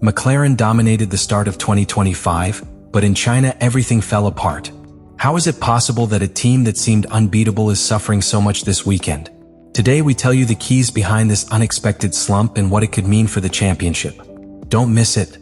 McLaren dominated the start of 2025, but in China everything fell apart. How is it possible that a team that seemed unbeatable is suffering so much this weekend? Today we tell you the keys behind this unexpected slump and what it could mean for the championship. Don't miss it.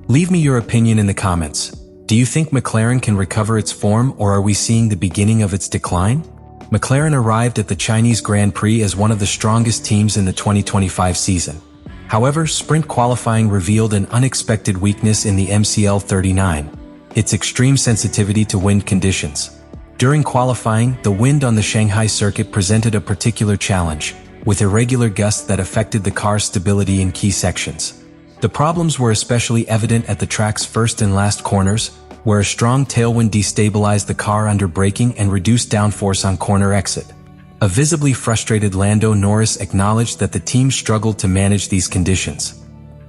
Leave me your opinion in the comments. Do you think McLaren can recover its form, or are we seeing the beginning of its decline? McLaren arrived at the Chinese Grand Prix as one of the strongest teams in the 2025 season. However, sprint qualifying revealed an unexpected weakness in the MCL 39, its extreme sensitivity to wind conditions. During qualifying, the wind on the Shanghai circuit presented a particular challenge, with irregular gusts that affected the car's stability in key sections. The problems were especially evident at the track's first and last corners, where a strong tailwind destabilized the car under braking and reduced downforce on corner exit. A visibly frustrated Lando Norris acknowledged that the team struggled to manage these conditions.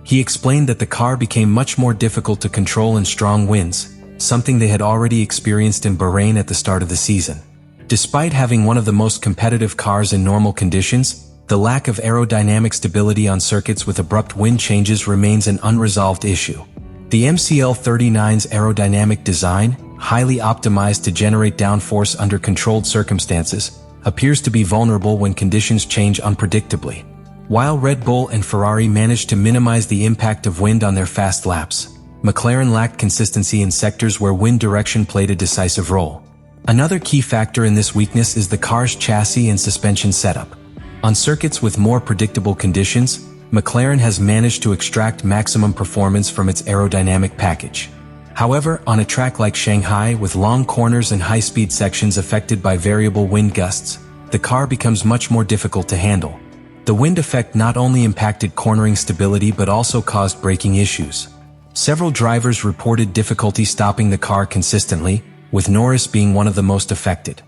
He explained that the car became much more difficult to control in strong winds, something they had already experienced in Bahrain at the start of the season. Despite having one of the most competitive cars in normal conditions, the lack of aerodynamic stability on circuits with abrupt wind changes remains an unresolved issue. The MCL 39's aerodynamic design, highly optimized to generate downforce under controlled circumstances, appears to be vulnerable when conditions change unpredictably. While Red Bull and Ferrari managed to minimize the impact of wind on their fast laps, McLaren lacked consistency in sectors where wind direction played a decisive role. Another key factor in this weakness is the car's chassis and suspension setup. On circuits with more predictable conditions, McLaren has managed to extract maximum performance from its aerodynamic package. However, on a track like Shanghai with long corners and high-speed sections affected by variable wind gusts, the car becomes much more difficult to handle. The wind effect not only impacted cornering stability but also caused braking issues. Several drivers reported difficulty stopping the car consistently, with Norris being one of the most affected.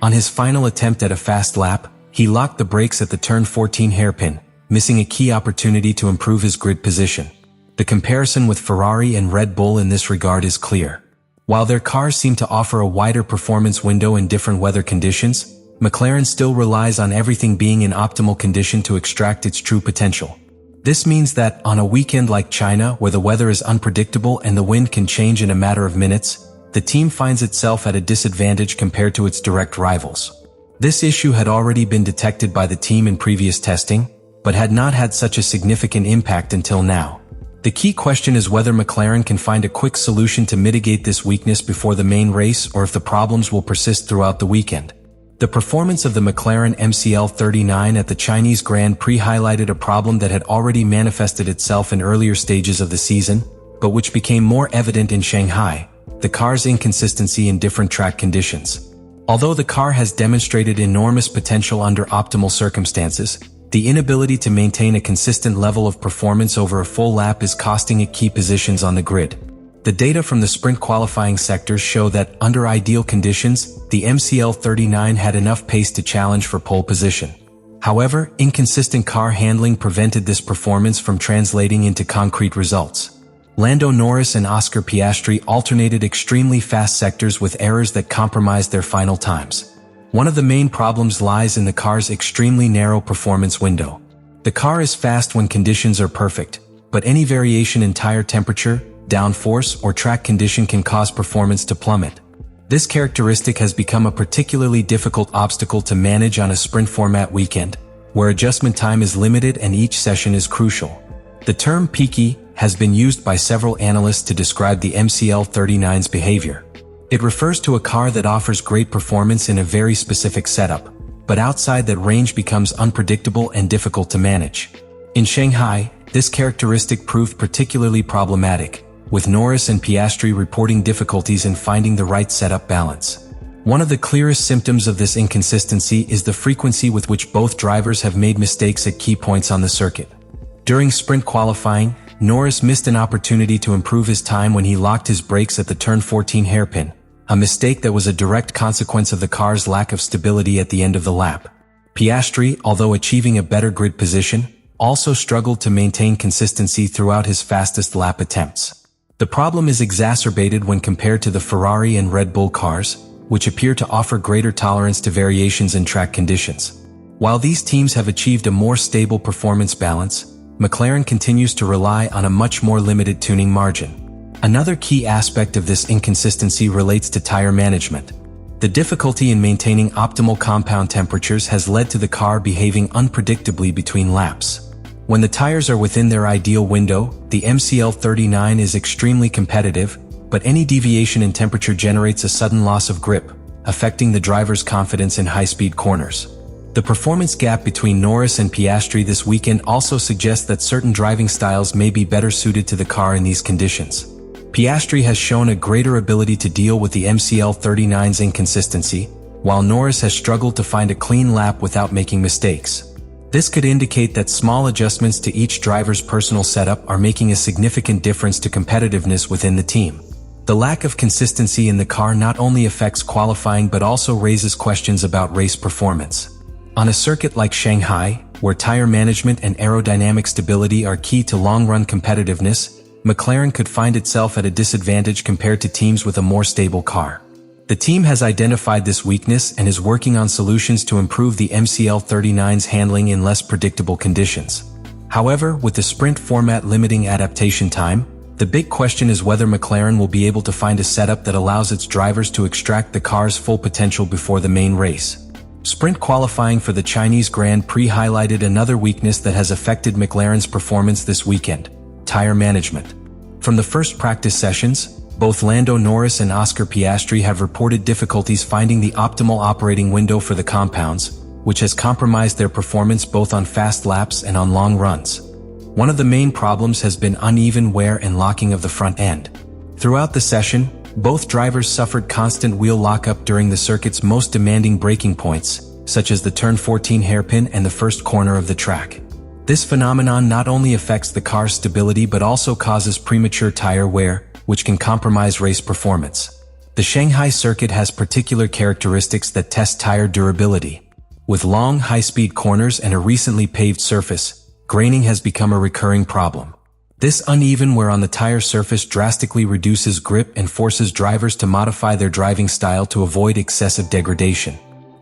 On his final attempt at a fast lap, he locked the brakes at the turn 14 hairpin, missing a key opportunity to improve his grid position. The comparison with Ferrari and Red Bull in this regard is clear. While their cars seem to offer a wider performance window in different weather conditions, McLaren still relies on everything being in optimal condition to extract its true potential. This means that, on a weekend like China where the weather is unpredictable and the wind can change in a matter of minutes, the team finds itself at a disadvantage compared to its direct rivals. This issue had already been detected by the team in previous testing, but had not had such a significant impact until now. The key question is whether McLaren can find a quick solution to mitigate this weakness before the main race, or if the problems will persist throughout the weekend. The performance of the McLaren MCL 39 at the Chinese Grand Prix highlighted a problem that had already manifested itself in earlier stages of the season, but which became more evident in Shanghai: the car's inconsistency in different track conditions. Although the car has demonstrated enormous potential under optimal circumstances, the inability to maintain a consistent level of performance over a full lap is costing it key positions on the grid. The data from the sprint qualifying sectors show that, under ideal conditions, the MCL 39 had enough pace to challenge for pole position. However, inconsistent car handling prevented this performance from translating into concrete results. Lando Norris and Oscar Piastri alternated extremely fast sectors with errors that compromised their final times. One of the main problems lies in the car's extremely narrow performance window. The car is fast when conditions are perfect, but any variation in tire temperature, downforce, or track condition can cause performance to plummet. This characteristic has become a particularly difficult obstacle to manage on a sprint format weekend, where adjustment time is limited and each session is crucial. The term peaky has been used by several analysts to describe the MCL 39's behavior. It refers to a car that offers great performance in a very specific setup, but outside that range becomes unpredictable and difficult to manage. In Shanghai, this characteristic proved particularly problematic, with Norris and Piastri reporting difficulties in finding the right setup balance. One of the clearest symptoms of this inconsistency is the frequency with which both drivers have made mistakes at key points on the circuit. During sprint qualifying, Norris missed an opportunity to improve his time when he locked his brakes at the turn 14 hairpin, a mistake that was a direct consequence of the car's lack of stability at the end of the lap. Piastri, although achieving a better grid position, also struggled to maintain consistency throughout his fastest lap attempts. The problem is exacerbated when compared to the Ferrari and Red Bull cars, which appear to offer greater tolerance to variations in track conditions. While these teams have achieved a more stable performance balance, McLaren continues to rely on a much more limited tuning margin. Another key aspect of this inconsistency relates to tire management. The difficulty in maintaining optimal compound temperatures has led to the car behaving unpredictably between laps. When the tires are within their ideal window, the MCL39 is extremely competitive, but any deviation in temperature generates a sudden loss of grip, affecting the driver's confidence in high-speed corners. The performance gap between Norris and Piastri this weekend also suggests that certain driving styles may be better suited to the car in these conditions. Piastri has shown a greater ability to deal with the MCL39's inconsistency, while Norris has struggled to find a clean lap without making mistakes. This could indicate that small adjustments to each driver's personal setup are making a significant difference to competitiveness within the team. The lack of consistency in the car not only affects qualifying but also raises questions about race performance. On a circuit like Shanghai, where tire management and aerodynamic stability are key to long-run competitiveness, McLaren could find itself at a disadvantage compared to teams with a more stable car. The team has identified this weakness and is working on solutions to improve the MCL39's handling in less predictable conditions. However, with the sprint format limiting adaptation time, the big question is whether McLaren will be able to find a setup that allows its drivers to extract the car's full potential before the main race. Sprint qualifying for the Chinese Grand Prix highlighted another weakness that has affected McLaren's performance this weekend: tire management. From the first practice sessions, both Lando Norris and Oscar Piastri have reported difficulties finding the optimal operating window for the compounds, which has compromised their performance both on fast laps and on long runs. One of the main problems has been uneven wear and locking of the front end. Throughout the session, both drivers suffered constant wheel lockup during the circuit's most demanding braking points, such as the turn 14 hairpin and the first corner of the track. This phenomenon not only affects the car's stability but also causes premature tire wear, which can compromise race performance. The Shanghai circuit has particular characteristics that test tire durability. With long, high-speed corners and a recently paved surface, graining has become a recurring problem. This uneven wear on the tire surface drastically reduces grip and forces drivers to modify their driving style to avoid excessive degradation.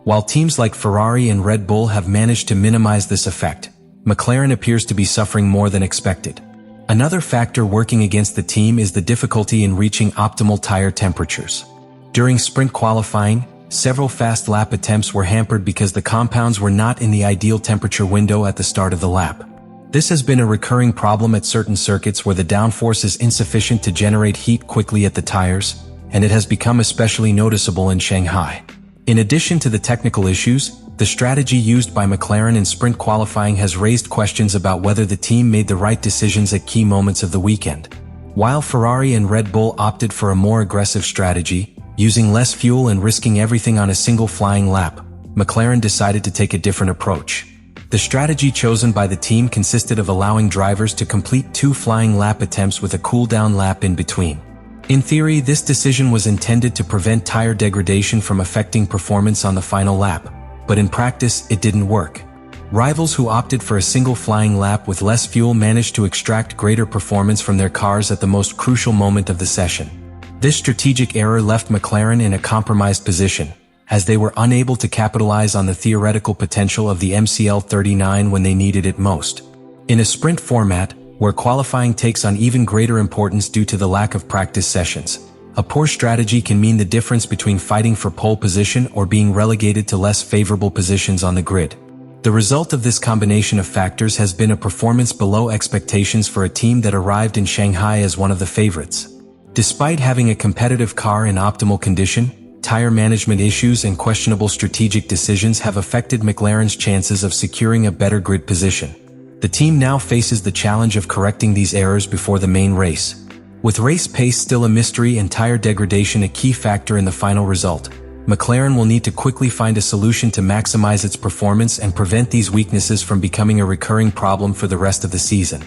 While teams like Ferrari and Red Bull have managed to minimize this effect, McLaren appears to be suffering more than expected. Another factor working against the team is the difficulty in reaching optimal tire temperatures. During sprint qualifying, several fast lap attempts were hampered because the compounds were not in the ideal temperature window at the start of the lap. This has been a recurring problem at certain circuits where the downforce is insufficient to generate heat quickly at the tires, and it has become especially noticeable in Shanghai. In addition to the technical issues, the strategy used by McLaren in sprint qualifying has raised questions about whether the team made the right decisions at key moments of the weekend. While Ferrari and Red Bull opted for a more aggressive strategy, using less fuel and risking everything on a single flying lap, McLaren decided to take a different approach. The strategy chosen by the team consisted of allowing drivers to complete 2 flying lap attempts with a cool-down lap in between. In theory, this decision was intended to prevent tire degradation from affecting performance on the final lap, but in practice, it didn't work. Rivals who opted for a single flying lap with less fuel managed to extract greater performance from their cars at the most crucial moment of the session. This strategic error left McLaren in a compromised position, as they were unable to capitalize on the theoretical potential of the MCL39 when they needed it most. In a sprint format, where qualifying takes on even greater importance due to the lack of practice sessions, a poor strategy can mean the difference between fighting for pole position or being relegated to less favorable positions on the grid. The result of this combination of factors has been a performance below expectations for a team that arrived in Shanghai as one of the favorites. Despite having a competitive car in optimal condition, tire management issues and questionable strategic decisions have affected McLaren's chances of securing a better grid position. The team now faces the challenge of correcting these errors before the main race. With race pace still a mystery and tire degradation a key factor in the final result, McLaren will need to quickly find a solution to maximize its performance and prevent these weaknesses from becoming a recurring problem for the rest of the season.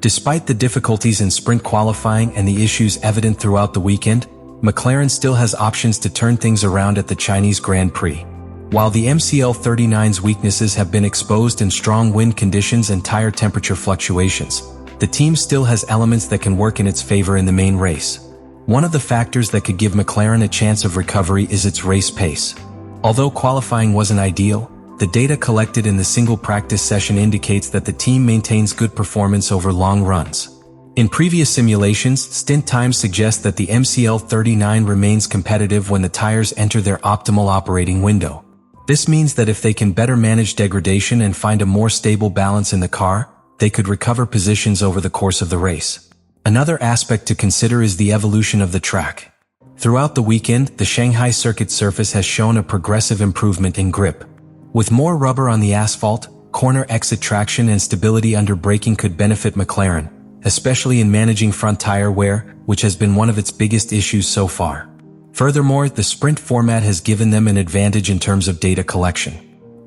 Despite the difficulties in sprint qualifying and the issues evident throughout the weekend, McLaren still has options to turn things around at the Chinese Grand Prix. While the MCL39's weaknesses have been exposed in strong wind conditions and tire temperature fluctuations, the team still has elements that can work in its favor in the main race. One of the factors that could give McLaren a chance of recovery is its race pace. Although qualifying wasn't ideal, The data collected in the single practice session indicates that the team maintains good performance over long runs. In previous simulations, stint times suggest that the MCL39 remains competitive when the tires enter their optimal operating window. This means that if they can better manage degradation and find a more stable balance in the car, they could recover positions over the course of the race. Another aspect to consider is the evolution of the track. Throughout the weekend, the Shanghai circuit surface has shown a progressive improvement in grip. With more rubber on the asphalt, corner exit traction and stability under braking could benefit McLaren, especially in managing front tire wear, which has been one of its biggest issues so far. Furthermore, the sprint format has given them an advantage in terms of data collection.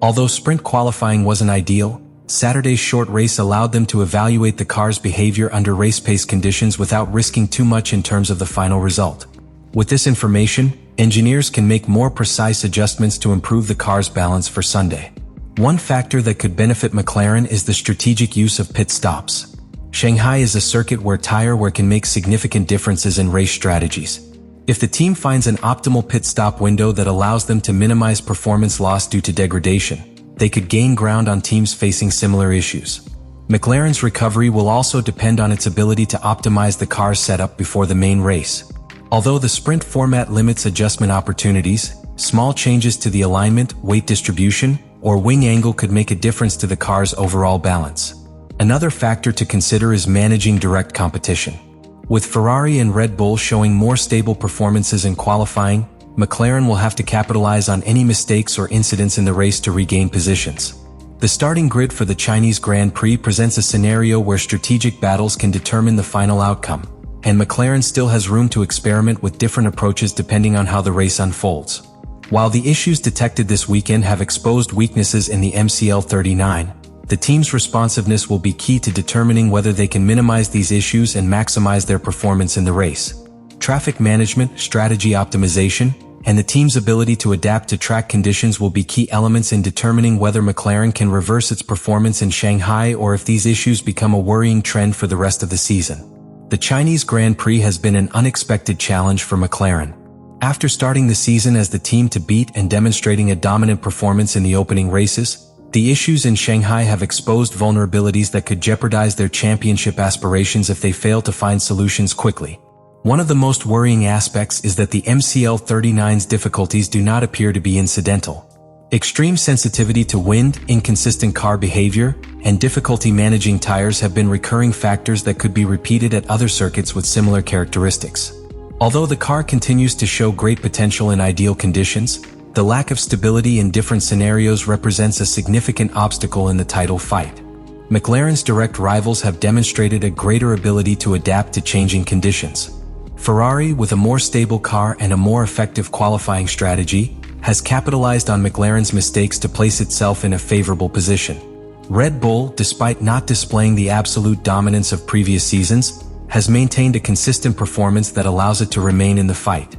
Although sprint qualifying wasn't ideal, Saturday's short race allowed them to evaluate the car's behavior under race pace conditions without risking too much in terms of the final result. With this information, engineers can make more precise adjustments to improve the car's balance for Sunday. One factor that could benefit McLaren is the strategic use of pit stops. Shanghai is a circuit where tire wear can make significant differences in race strategies. If the team finds an optimal pit stop window that allows them to minimize performance loss due to degradation, they could gain ground on teams facing similar issues. McLaren's recovery will also depend on its ability to optimize the car's setup before the main race. Although the sprint format limits adjustment opportunities, small changes to the alignment, weight distribution, or wing angle could make a difference to the car's overall balance. Another factor to consider is managing direct competition. With Ferrari and Red Bull showing more stable performances in qualifying, McLaren will have to capitalize on any mistakes or incidents in the race to regain positions. The starting grid for the Chinese Grand Prix presents a scenario where strategic battles can determine the final outcome, and McLaren still has room to experiment with different approaches depending on how the race unfolds. While the issues detected this weekend have exposed weaknesses in the MCL39, the team's responsiveness will be key to determining whether they can minimize these issues and maximize their performance in the race. Traffic management, strategy optimization, and the team's ability to adapt to track conditions will be key elements in determining whether McLaren can reverse its performance in Shanghai or if these issues become a worrying trend for the rest of the season. The Chinese Grand Prix has been an unexpected challenge for McLaren. After starting the season as the team to beat and demonstrating a dominant performance in the opening races, the issues in Shanghai have exposed vulnerabilities that could jeopardize their championship aspirations if they fail to find solutions quickly. One of the most worrying aspects is that the MCL39's difficulties do not appear to be incidental. Extreme sensitivity to wind, inconsistent car behavior, and difficulty managing tires have been recurring factors that could be repeated at other circuits with similar characteristics. Although the car continues to show great potential in ideal conditions, the lack of stability in different scenarios represents a significant obstacle in the title fight. McLaren's direct rivals have demonstrated a greater ability to adapt to changing conditions. Ferrari, with a more stable car and a more effective qualifying strategy, has capitalized on McLaren's mistakes to place itself in a favorable position. Red Bull, despite not displaying the absolute dominance of previous seasons, has maintained a consistent performance that allows it to remain in the fight.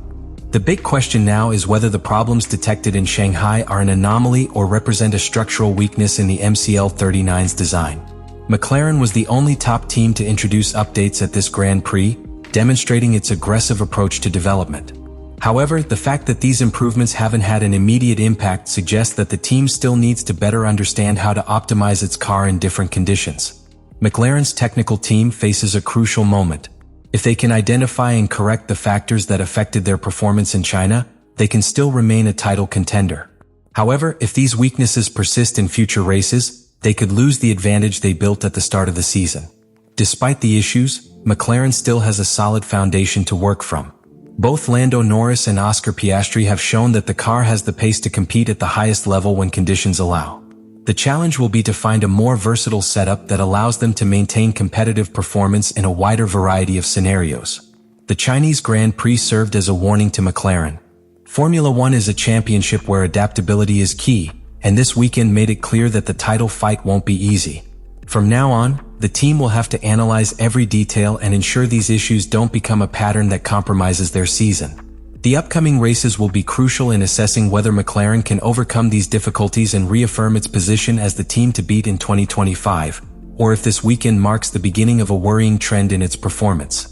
The big question now is whether the problems detected in Shanghai are an anomaly or represent a structural weakness in the MCL39's design. McLaren was the only top team to introduce updates at this Grand Prix, demonstrating its aggressive approach to development. However, the fact that these improvements haven't had an immediate impact suggests that the team still needs to better understand how to optimize its car in different conditions. McLaren's technical team faces a crucial moment. If they can identify and correct the factors that affected their performance in China, they can still remain a title contender. However, if these weaknesses persist in future races, they could lose the advantage they built at the start of the season. Despite the issues, McLaren still has a solid foundation to work from. Both Lando Norris and Piastri have shown that the car has the pace to compete at the highest level when conditions allow. The challenge will be to find a more versatile setup that allows them to maintain competitive performance in a wider variety of scenarios. The Chinese Grand Prix served as a warning to McLaren. Formula One is a championship where adaptability is key, and this weekend made it clear that the title fight won't be easy. From now on, the team will have to analyze every detail and ensure these issues don't become a pattern that compromises their season. The upcoming races will be crucial in assessing whether McLaren can overcome these difficulties and reaffirm its position as the team to beat in 2025, or if this weekend marks the beginning of a worrying trend in its performance.